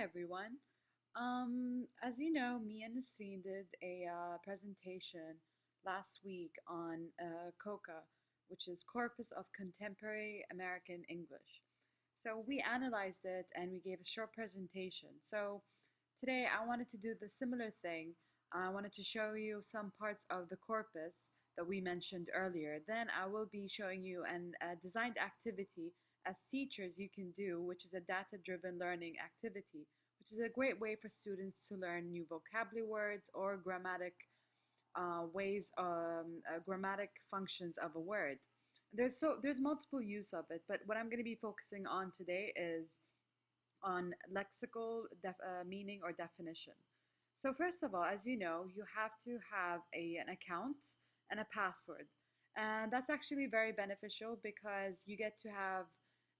everyone. As you know, me and Nasreen did a presentation last week on COCA, which is Corpus of Contemporary American English. So we analyzed it and we gave a short presentation. So today I wanted to do the similar thing. I wanted to show you some parts of the corpus that we mentioned earlier. Then I will be showing you a designed activity as teachers you can do, which is a data-driven learning activity, which is a great way for students to learn new vocabulary words or grammatic functions of a word. There's multiple use of it, but what I'm going to be focusing on today is on lexical meaning or definition. So first of all, as you know, you have to have an account and a password. And that's actually very beneficial because you get to have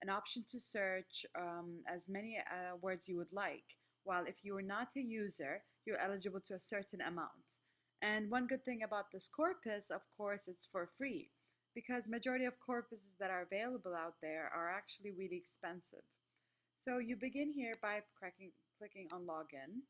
an option to search as many words you would like. While if you are not a user, you're eligible to a certain amount. And one good thing about this corpus, of course, it's for free because majority of corpuses that are available out there are actually really expensive. So you begin here by clicking on login.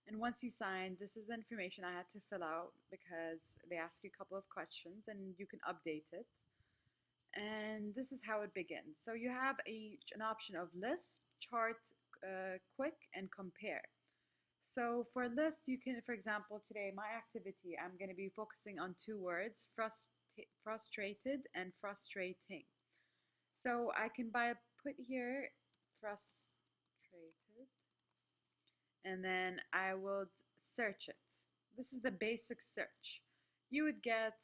And once you sign, this is the information I had to fill out because they ask you a couple of questions and you can update it. And this is how it begins. So you have an option of list, chart, quick, and compare. So for list, you can, for example, today, my activity, I'm going to be focusing on two words, frustrated and frustrating. So I can put here frustrated, and then I will search it. This is the basic search. You would get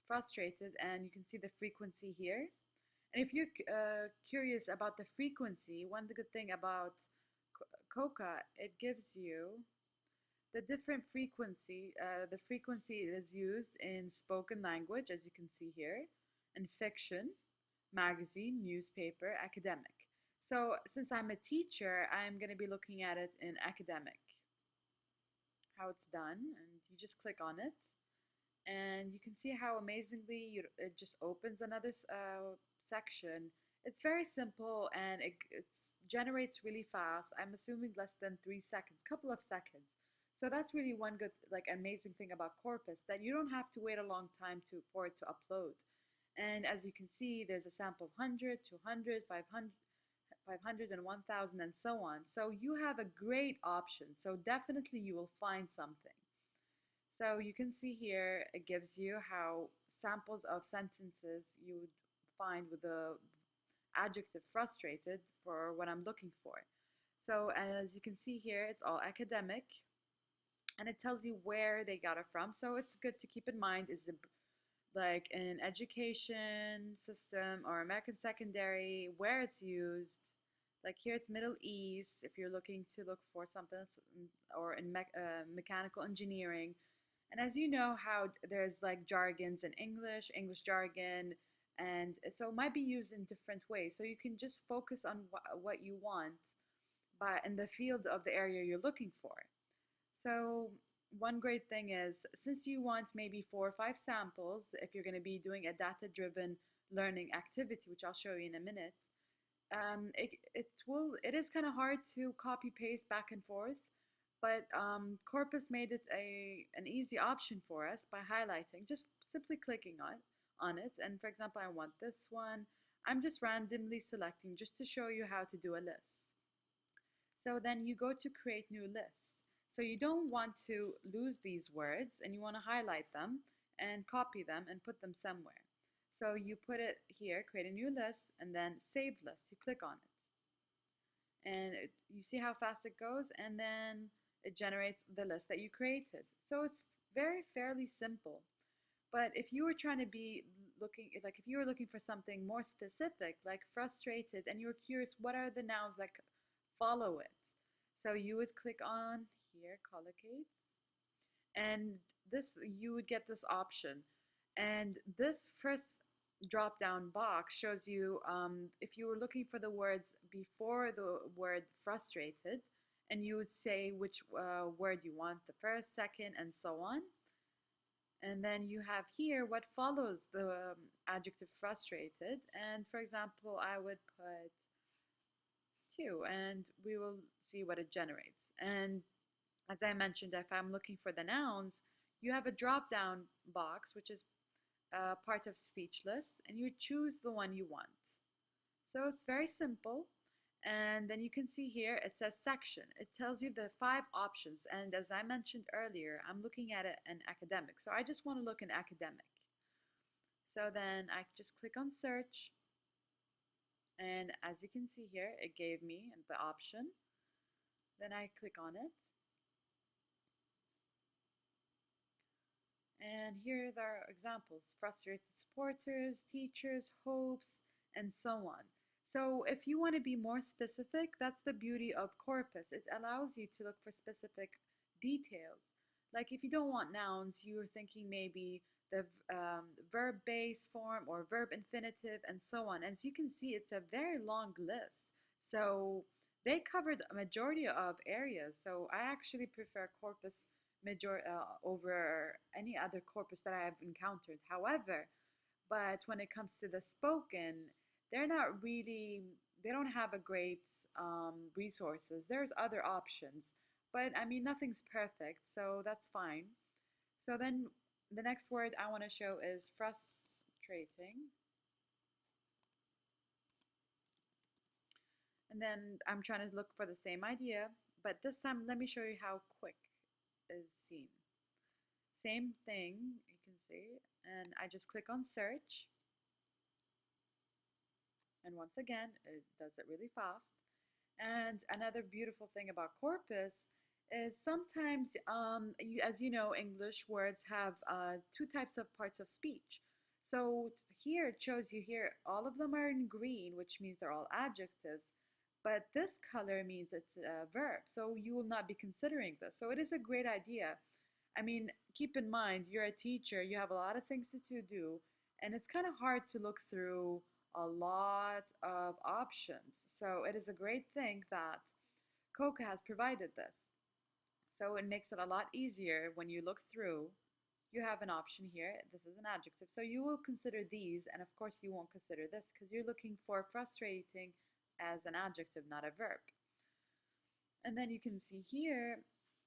frustrated, and you can see the frequency here. And if you're curious about the frequency, one good thing about COCA, it gives you the different frequency. The frequency is used in spoken language, as you can see here, in fiction, magazine, newspaper, academic. So since I'm a teacher, I'm going to be looking at it in academic, how it's done, and you just click on it. And you can see how amazingly it just opens another section. It's very simple and it generates really fast. I'm assuming less than 3 seconds, couple of seconds. So that's really one good, amazing thing about Corpus, that you don't have to wait a long time for it to upload. And as you can see, there's a sample of 100, 200, 500 and 1000 and so on. So you have a great option. So definitely you will find something. So you can see here, it gives you how samples of sentences you would find with the adjective frustrated for what I'm looking for. So as you can see here, it's all academic and it tells you where they got it from. So it's good to keep in mind is like an education system or American secondary, where it's used. Like here it's Middle East if you're looking to look for something, or in mechanical engineering. And as you know how there's like jargons in English jargon, and so it might be used in different ways. So you can just focus on what you want in the field of the area you're looking for. So one great thing is, since you want maybe 4 or 5 samples, if you're going to be doing a data-driven learning activity, which I'll show you in a minute, it is kind of hard to copy paste back and forth. But Corpus made it an easy option for us by highlighting, just simply clicking on it. And for example, I want this one. I'm just randomly selecting just to show you how to do a list. So then you go to create new list. So you don't want to lose these words and you want to highlight them and copy them and put them somewhere. So you put it here, create a new list, and then save list. You click on it. And you see how fast it goes, and then it generates the list that you created. So it's fairly simple. But if you were trying to be looking, like if you were looking for something more specific, like frustrated, and you were curious, what are the nouns that follow it? So you would click on here, collocates, and you would get this option. And this first drop down box shows you if you were looking for the words before the word frustrated, and you would say which word you want, the first, second, and so on. And then you have here what follows the adjective frustrated. And for example, I would put 2, and we will see what it generates. And as I mentioned, if I'm looking for the nouns, you have a drop down box, which is part of speechless, and you choose the one you want. So it's very simple. And then you can see here it says section. It tells you the 5 options. And as I mentioned earlier, I'm looking at it in academic. So I just want to look in academic. So then I just click on search. And as you can see here, it gave me the option. Then I click on it. And here there are examples: frustrated supporters, teachers, hopes, and so on. So if you want to be more specific, that's the beauty of corpus. It allows you to look for specific details. Like if you don't want nouns, you're thinking maybe the verb base form or verb infinitive and so on. As you can see, it's a very long list. So they covered a majority of areas. So I actually prefer corpus over any other corpus that I have encountered. However, but when it comes to the spoken, they're not really, they don't have a great resources. There's other options, but I mean, nothing's perfect, so that's fine. So then the next word I want to show is frustrating. And then I'm trying to look for the same idea, but this time let me show you how quick is seen. Same thing, you can see, and I just click on search. And once again, it does it really fast. And another beautiful thing about corpus is sometimes, as you know, English words have 2 types of parts of speech. So here it shows you here, all of them are in green, which means they're all adjectives. But this color means it's a verb. So you will not be considering this. So it is a great idea. I mean, keep in mind, you're a teacher, you have a lot of things to do, and it's kind of hard to look through a lot of options. So it is a great thing that COCA has provided this. So it makes it a lot easier when you look through. You have an option here. This is an adjective. So you will consider these, and of course you won't consider this because you're looking for frustrating as an adjective, not a verb. And then you can see here,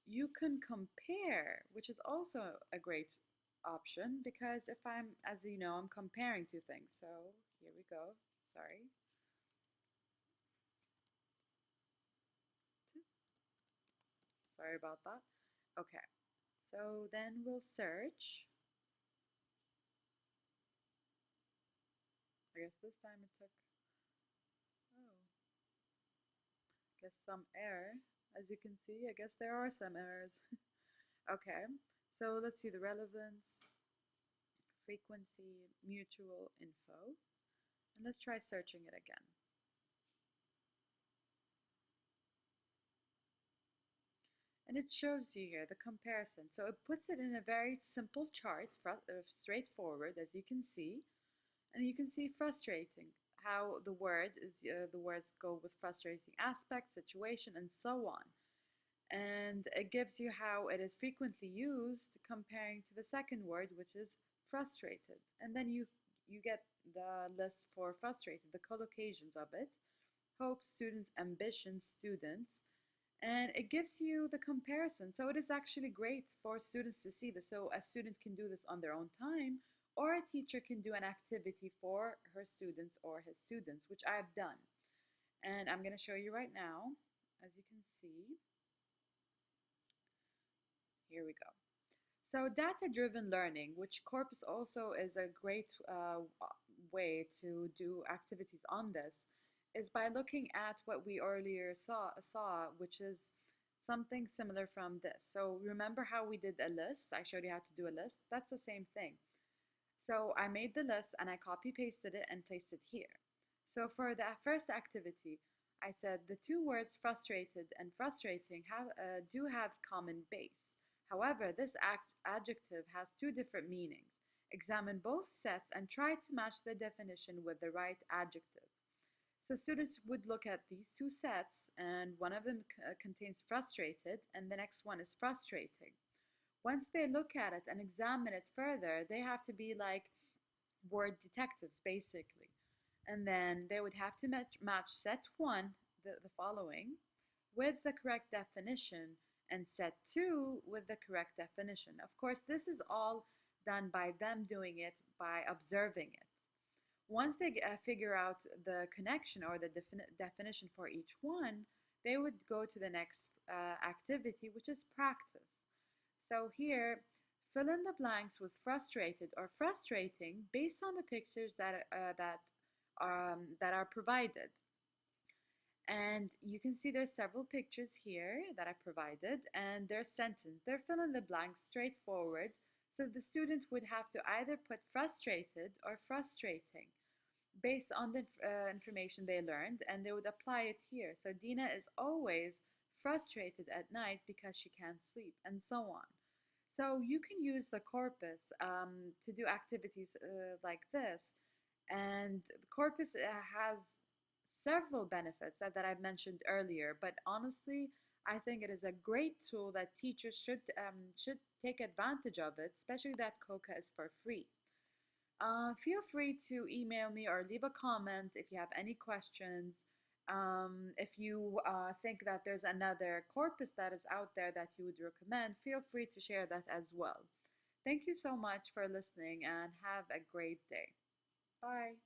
you can compare, which is also a great option because if I'm, as you know, I'm comparing 2 things. So here we go. Sorry. Sorry about that. Okay. So then we'll search. I guess this time it took, oh, I guess some error. As you can see, I guess there are some errors. Okay. So let's see the relevance, frequency, mutual info. And let's try searching it again. And it shows you here the comparison. So it puts it in a very simple chart, straightforward, as you can see. And you can see frustrating, how the words go with frustrating aspect, situation, and so on. And it gives you how it is frequently used comparing to the second word, which is frustrated. And then you get the list for frustrated, the collocations of it, hopes, students, ambitions, students, and it gives you the comparison. So it is actually great for students to see this. So a student can do this on their own time, or a teacher can do an activity for her students or his students, which I've done. And I'm going to show you right now, as you can see. Here we go. So data-driven learning, which Corpus also is a great way to do activities on this, is by looking at what we earlier saw, which is something similar from this. So remember how we did a list? I showed you how to do a list. That's the same thing. So I made the list and I copy-pasted it and placed it here. So for the first activity, I said the 2 words frustrated and frustrating do have common base. However, this adjective has 2 different meanings. Examine both sets and try to match the definition with the right adjective. So students would look at these 2 sets, and one of them contains frustrated, and the next one is frustrating. Once they look at it and examine it further, they have to be like word detectives, basically. And then they would have to match set 1, the following with the correct definition and set 2 with the correct definition. Of course, this is all done by them doing it by observing it. Once they figure out the connection or the definition for each one, they would go to the next activity, which is practice. So here, fill in the blanks with frustrated or frustrating based on the pictures that are provided. And you can see there's several pictures here that I provided, and their sentence. They're fill in the blanks straightforward, so the student would have to either put frustrated or frustrating based on the information they learned, and they would apply it here. So Dina is always frustrated at night because she can't sleep, and so on. So you can use the corpus to do activities like this. And the corpus has several benefits that I've mentioned earlier, but honestly, I think it is a great tool that teachers should take advantage of it, especially that COCA is for free. Feel free to email me or leave a comment if you have any questions. If you think that there's another corpus that is out there that you would recommend, feel free to share that as well. Thank you so much for listening and have a great day. Bye.